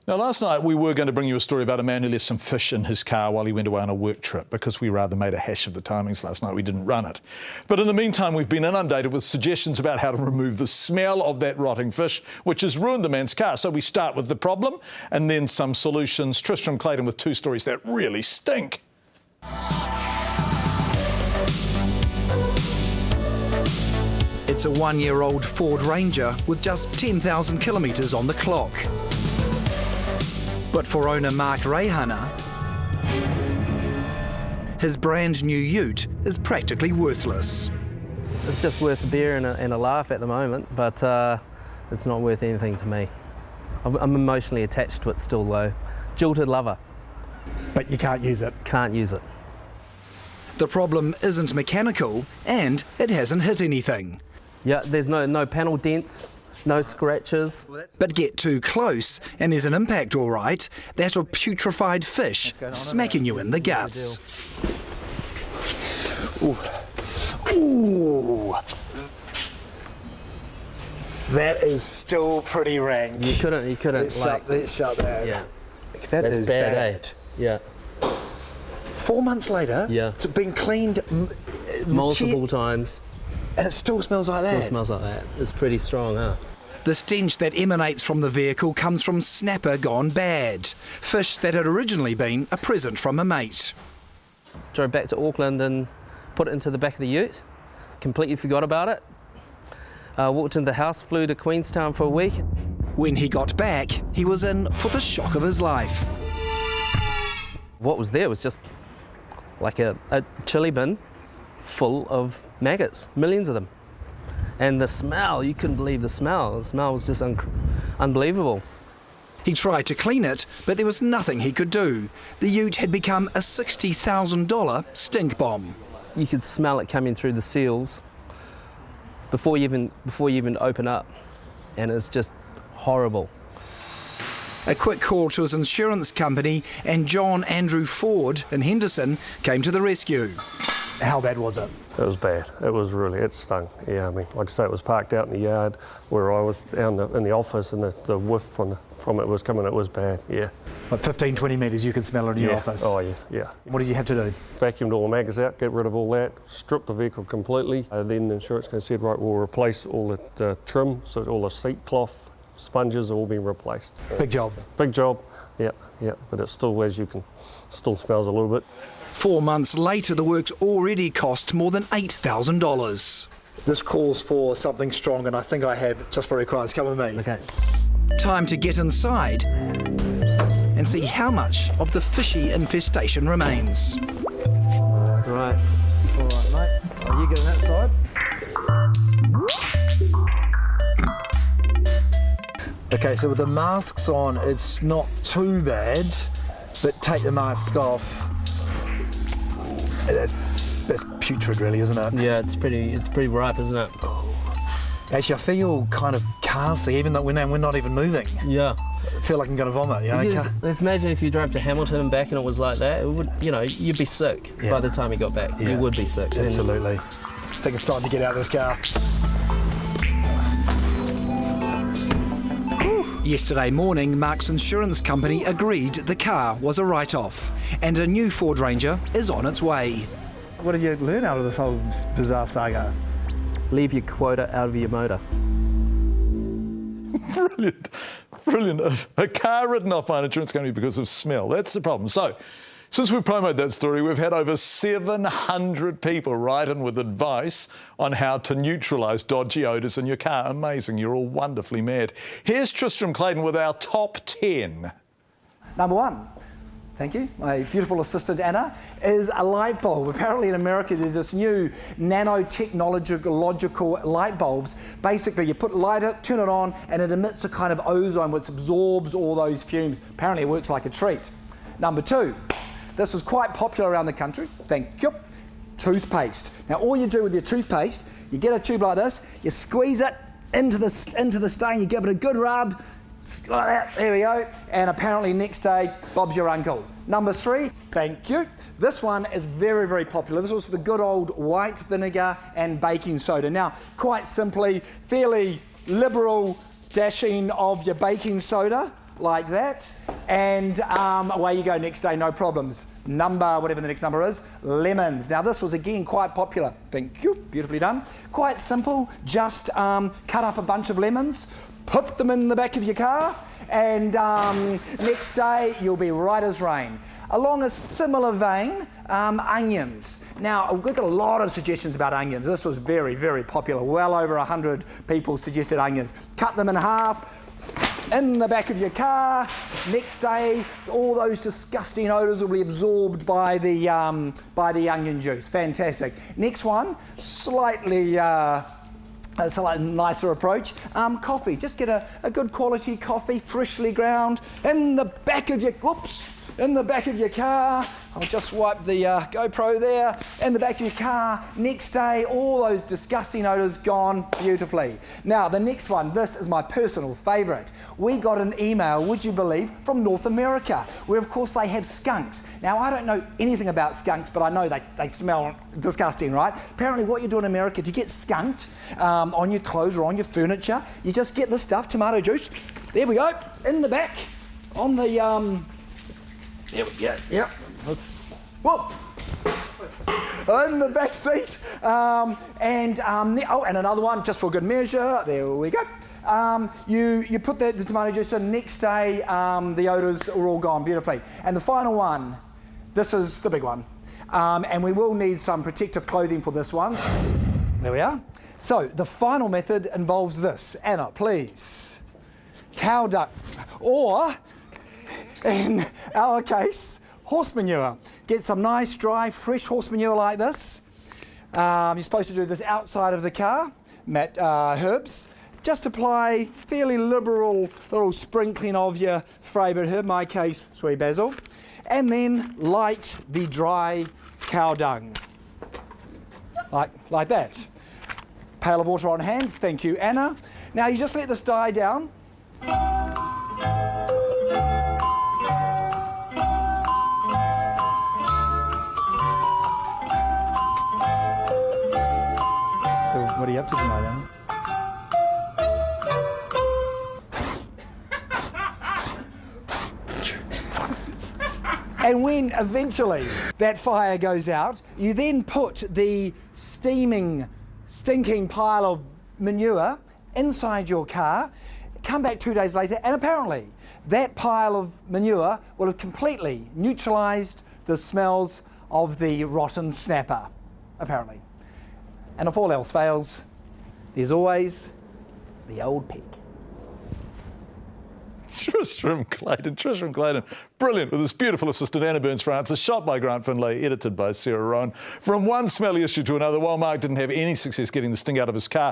Now, last night we were going to bring you a story about a man who left some fish in his car while he went away on a work trip. Because we rather made a hash of the timings last night, we didn't run it. But in the meantime, we've been inundated with suggestions about how to remove the smell of that rotting fish, which has ruined the man's car. So we start with the problem and then some solutions. Tristram Clayton with two stories that really stink. It's a one-year-old Ford Ranger with just 10,000 kilometres on the clock. But for owner Mark Reihana, his brand new ute is practically worthless. It's just worth a beer and a laugh at the moment, but it's not worth anything to me. I'm emotionally attached to it still though. Jilted lover. But you can't use it? Can't use it. The problem isn't mechanical and it hasn't hit anything. Yeah, there's no panel dents, no scratches. But get too close and there's an impact all right, that of putrefied fish smacking you in the guts. Ooh. Ooh. That is still pretty rank. You couldn't Let's shut that. Yeah. That's bad, bad. Yeah. 4 months later, Yeah. it's been cleaned Multiple times. and it still smells like Still that. smells like that. It's pretty strong, huh? The stench that emanates from the vehicle comes from snapper gone bad, fish that had originally been a present from a mate. Drove back to Auckland and put it into the back of the ute. Completely forgot about it. Walked into the house, flew to Queenstown for a week. When he got back, he was in for the shock of his life. What was there was just like a chili bin full of maggots, millions of them. And the smell, you couldn't believe the smell. The smell was just unbelievable. He tried to clean it, but there was nothing he could do. The ute had become a $60,000 stink bomb. You could smell it coming through the seals before you even open up, and it's just horrible. A quick call to his insurance company and John Andrew Ford in Henderson came to the rescue. How bad was it? It was bad. It stung. Yeah, I mean, like I say, it was parked out in the yard where I was down in the office, and the whiff from it was coming. It was bad, yeah. Like 15, 20 metres you could smell it in your office? Oh, yeah. What did you have to do? Vacuumed all the maggots out, get rid of all that, stripped the vehicle completely. Then the insurance company said, right, we'll replace all the trim, so all the seat cloth, sponges have all been replaced. Big job. Big job, yeah. But it still, still smells a little bit. 4 months later, the work's already cost more than $8,000. This calls for something strong, and I think I have. Just for requires, come with me. Okay. Time to get inside and see how much of the fishy infestation remains. Right. All right, mate. Are you getting that side? Okay, so with the masks on, it's not too bad, but take the mask off. That's putrid, really, isn't it? Yeah, it's pretty ripe, isn't it? Actually, I feel kind of casty, even though we're not even moving. Yeah. I feel like I'm going to vomit, you know? Because imagine if you drove to Hamilton and back and it was like that, it would, you'd be sick by the time you got back. Yeah. You would be sick. Absolutely. I think it's time to get out of this car. Yesterday morning, Mark's insurance company agreed the car was a write-off and a new Ford Ranger is on its way. What did you learn out of this whole bizarre saga? Leave your quota out of your motor. Brilliant. A car written off by an insurance company because of smell. That's the problem. So, since we've promoted that story, we've had over 700 people write in with advice on how to neutralise dodgy odours in your car. Amazing. You're all wonderfully mad. Here's Tristram Clayton with our top 10. Number one, thank you, my beautiful assistant Anna, is a light bulb. Apparently in America there's this new nanotechnological light bulbs. Basically you light it, turn it on, and it emits a kind of ozone which absorbs all those fumes. Apparently it works like a treat. Number two, this was quite popular around the country, thank you, toothpaste. Now all you do with your toothpaste, you get a tube like this, you squeeze it into the stain, you give it a good rub, like that, there we go, and apparently next day, Bob's your uncle. Number three, thank you. This one is very, very popular. This was the good old white vinegar and baking soda. Now, quite simply, fairly liberal dashing of your baking soda like that. And away you go next day, no problems. Number, whatever the next number is, lemons. Now this was again quite popular. Thank you, beautifully done. Quite simple, just cut up a bunch of lemons, put them in the back of your car, and next day you'll be right as rain. Along a similar vein, onions. Now, we've got a lot of suggestions about onions. This was very, very popular. Well over 100 people suggested onions. Cut them in half, in the back of your car. Next day, all those disgusting odours will be absorbed by the onion juice. Fantastic. Next one, slightly... It's a slightly nicer approach. Coffee. Just get a good quality coffee, freshly ground, in the back of your car. I'll just wipe the GoPro there. In the back of your car. Next day, all those disgusting odours gone beautifully. Now, the next one. This is my personal favourite. We got an email, would you believe, from North America, where of course they have skunks. Now, I don't know anything about skunks, but I know they smell disgusting, right? Apparently, what you do in America, if you get skunked on your clothes or on your furniture, you just get this stuff, tomato juice. There we go, in the back, on the there we go. Yep. Whoa. In the back seat. And another one, just for good measure. There we go. You put the tomato juice in. Next day, the odours are all gone beautifully. And the final one, this is the big one. And we will need some protective clothing for this one. There we are. So the final method involves this. Anna, please. Cow dung. Or... in our case, horse manure. Get some nice, dry, fresh horse manure like this. You're supposed to do this outside of the car. Herbs. Just apply fairly liberal little sprinkling of your favourite herb, in my case, sweet basil. And then light the dry cow dung. Like that. Pail of water on hand. Thank you, Anna. Now you just let this die down. What are you up to tonight, Anna? And when eventually that fire goes out, you then put the steaming, stinking pile of manure inside your car, come back 2 days later, and apparently that pile of manure will have completely neutralised the smells of the rotten snapper, apparently. And if all else fails, there's always the old pig. Tristram Clayton. Brilliant, with this beautiful assistant Anna Burns-Francis, shot by Grant Finlay, edited by Sarah Rowan. From one smelly issue to another, while Mark didn't have any success getting the sting out of his car,